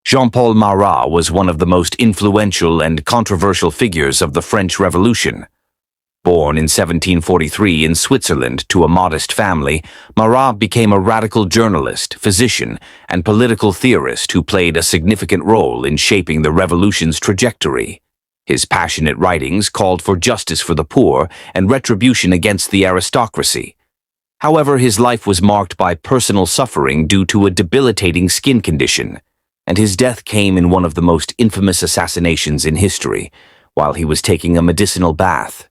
Jean-Paul Marat was one of the most influential and controversial figures of the French Revolution. Born in 1743 in Switzerland to a modest family, Marat became a radical journalist, physician, and political theorist who played a significant role in shaping the revolution's trajectory. His passionate writings called for justice for the poor and retribution against the aristocracy. However, his life was marked by personal suffering due to a debilitating skin condition, and his death came in one of the most infamous assassinations in history, while he was taking a medicinal bath.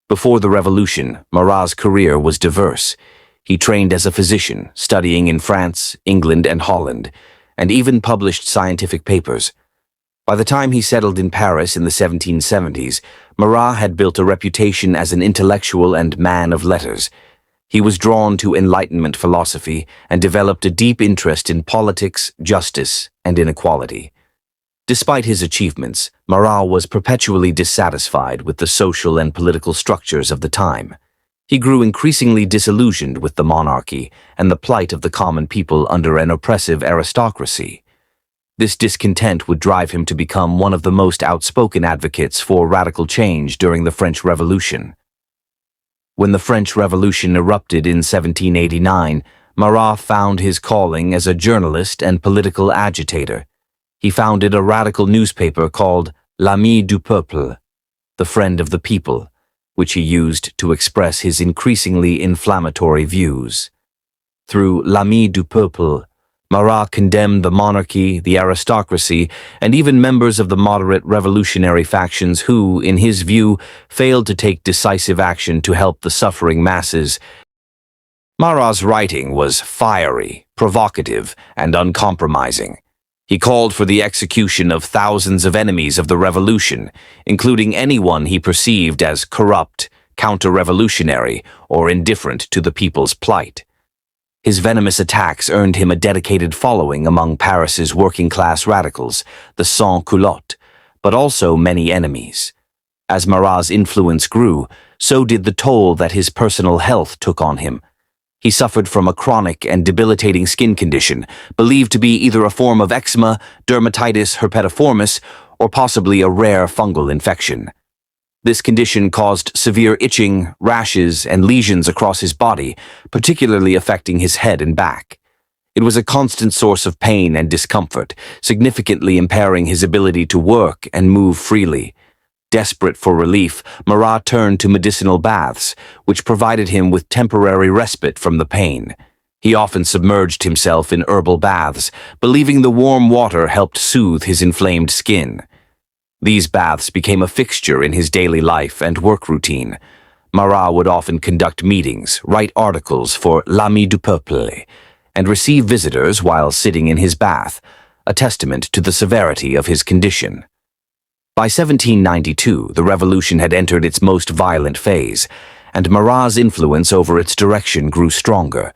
Before the revolution, Marat's career was diverse. He trained as a physician, studying in France, England, and Holland, and even published scientific papers. By the time he settled in Paris in the 1770s, Marat had built a reputation as an intellectual and man of letters. He was drawn to Enlightenment philosophy and developed a deep interest in politics, justice, and inequality. Despite his achievements, Marat was perpetually dissatisfied with the social and political structures of the time. He grew increasingly disillusioned with the monarchy and the plight of the common people under an oppressive aristocracy. This discontent would drive him to become one of the most outspoken advocates for radical change during the French Revolution. When the French Revolution erupted in 1789, Marat found his calling as a journalist and political agitator. He founded a radical newspaper called L'Ami du Peuple, the friend of the people, which he used to express his increasingly inflammatory views. Through L'Ami du Peuple, Marat condemned the monarchy, the aristocracy, and even members of the moderate revolutionary factions who, in his view, failed to take decisive action to help the suffering masses. Marat's writing was fiery, provocative, and uncompromising. He called for the execution of thousands of enemies of the revolution, including anyone he perceived as corrupt, counter-revolutionary, or indifferent to the people's plight. His venomous attacks earned him a dedicated following among Paris's working-class radicals, the sans-culottes, but also many enemies. As Marat's influence grew, so did the toll that his personal health took on him. He suffered from a chronic and debilitating skin condition, believed to be either a form of eczema, dermatitis herpetiformis, or possibly a rare fungal infection. This condition caused severe itching, rashes, and lesions across his body, particularly affecting his head and back. It was a constant source of pain and discomfort, significantly impairing his ability to work and move freely. Desperate for relief, Marat turned to medicinal baths, which provided him with temporary respite from the pain. He often submerged himself in herbal baths, believing the warm water helped soothe his inflamed skin. These baths became a fixture in his daily life and work routine. Marat would often conduct meetings, write articles for L'Ami du Peuple, and receive visitors while sitting in his bath, a testament to the severity of his condition. By 1792, the revolution had entered its most violent phase, and Marat's influence over its direction grew stronger.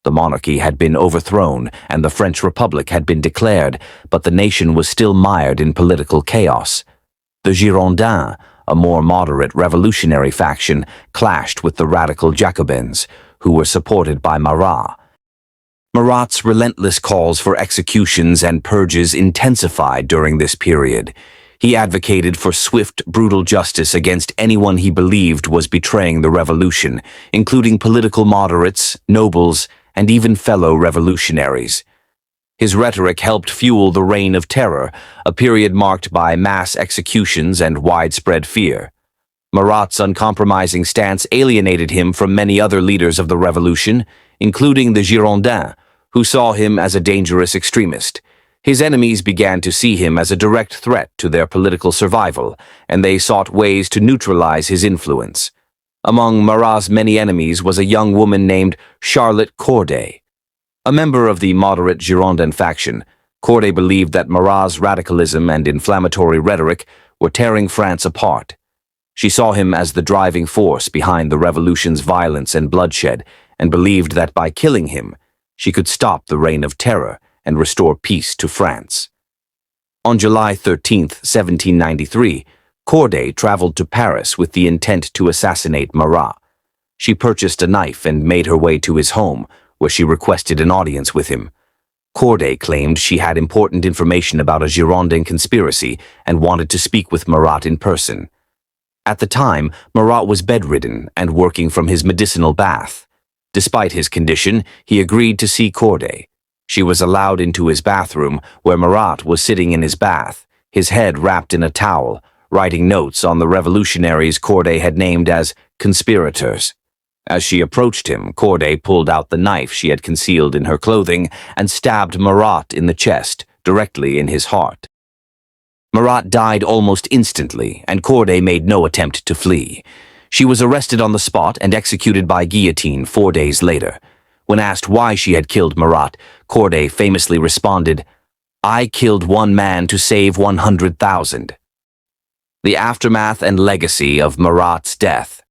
The monarchy had been overthrown and the French Republic had been declared, but the nation was still mired in political chaos. The Girondins, a more moderate revolutionary faction, clashed with the radical Jacobins, who were supported by Marat. Marat's relentless calls for executions and purges intensified during this period. He advocated for swift, brutal justice against anyone he believed was betraying the revolution, including political moderates, nobles, and even fellow revolutionaries. His rhetoric helped fuel the Reign of Terror, a period marked by mass executions and widespread fear. Marat's uncompromising stance alienated him from many other leaders of the revolution, including the Girondins, who saw him as a dangerous extremist. His enemies began to see him as a direct threat to their political survival, and they sought ways to neutralize his influence. Among Marat's many enemies was a young woman named Charlotte Corday. A member of the moderate Girondin faction, Corday believed that Marat's radicalism and inflammatory rhetoric were tearing France apart. She saw him as the driving force behind the revolution's violence and bloodshed, and believed that by killing him, she could stop the Reign of Terror and restore peace to France. On July 13, 1793, Corday traveled to Paris with the intent to assassinate Marat. She purchased a knife and made her way to his home, where she requested an audience with him. Corday claimed she had important information about a Girondin conspiracy and wanted to speak with Marat in person. At the time, Marat was bedridden and working from his medicinal bath. Despite his condition, he agreed to see Corday. She was allowed into his bathroom, where Marat was sitting in his bath, his head wrapped in a towel, writing notes on the revolutionaries Corday had named as conspirators. As she approached him, Corday pulled out the knife she had concealed in her clothing and stabbed Marat in the chest, directly in his heart. Marat died almost instantly, and Corday made no attempt to flee. She was arrested on the spot and executed by guillotine 4 days later. When asked why she had killed Marat, Corday famously responded, "I killed one man to save 100,000. The aftermath and legacy of Marat's death.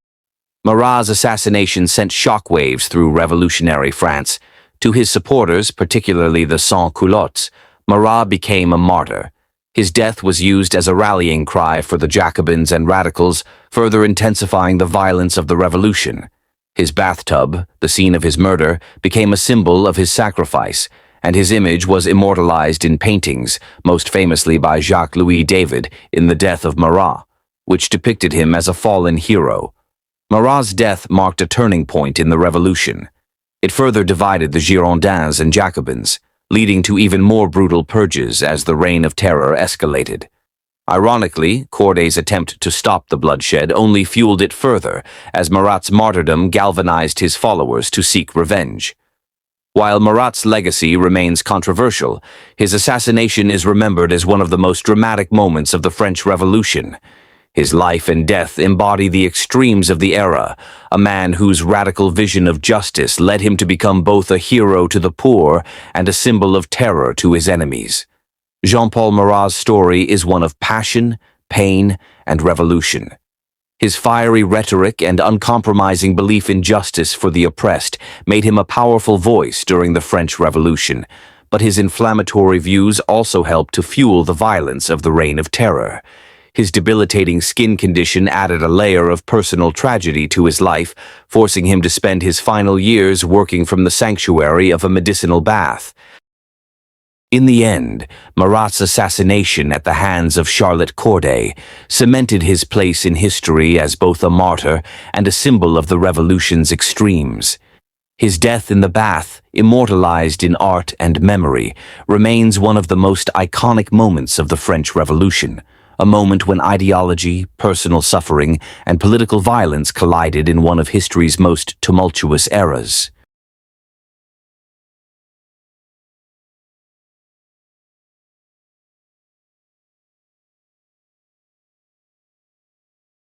Marat's assassination sent shockwaves through revolutionary France. To his supporters, particularly the sans-culottes, Marat became a martyr. His death was used as a rallying cry for the Jacobins and radicals, further intensifying the violence of the revolution. His bathtub, the scene of his murder, became a symbol of his sacrifice, and his image was immortalized in paintings, most famously by Jacques-Louis David in The Death of Marat, which depicted him as a fallen hero. Marat's death marked a turning point in the revolution. It further divided the Girondins and Jacobins, leading to even more brutal purges as the reign of terror escalated. Ironically, Corday's attempt to stop the bloodshed only fueled it further, as Marat's martyrdom galvanized his followers to seek revenge. While Marat's legacy remains controversial, his assassination is remembered as one of the most dramatic moments of the French Revolution. His life and death embody the extremes of the era, a man whose radical vision of justice led him to become both a hero to the poor and a symbol of terror to his enemies. Jean-Paul Marat's story is one of passion, pain, and revolution. His fiery rhetoric and uncompromising belief in justice for the oppressed made him a powerful voice during the French Revolution, but his inflammatory views also helped to fuel the violence of the Reign of Terror. His debilitating skin condition added a layer of personal tragedy to his life, forcing him to spend his final years working from the sanctuary of a medicinal bath. In the end, Marat's assassination at the hands of Charlotte Corday cemented his place in history as both a martyr and a symbol of the revolution's extremes. His death in the bath, immortalized in art and memory, remains one of the most iconic moments of the French Revolution, a moment when ideology, personal suffering, and political violence collided in one of history's most tumultuous eras.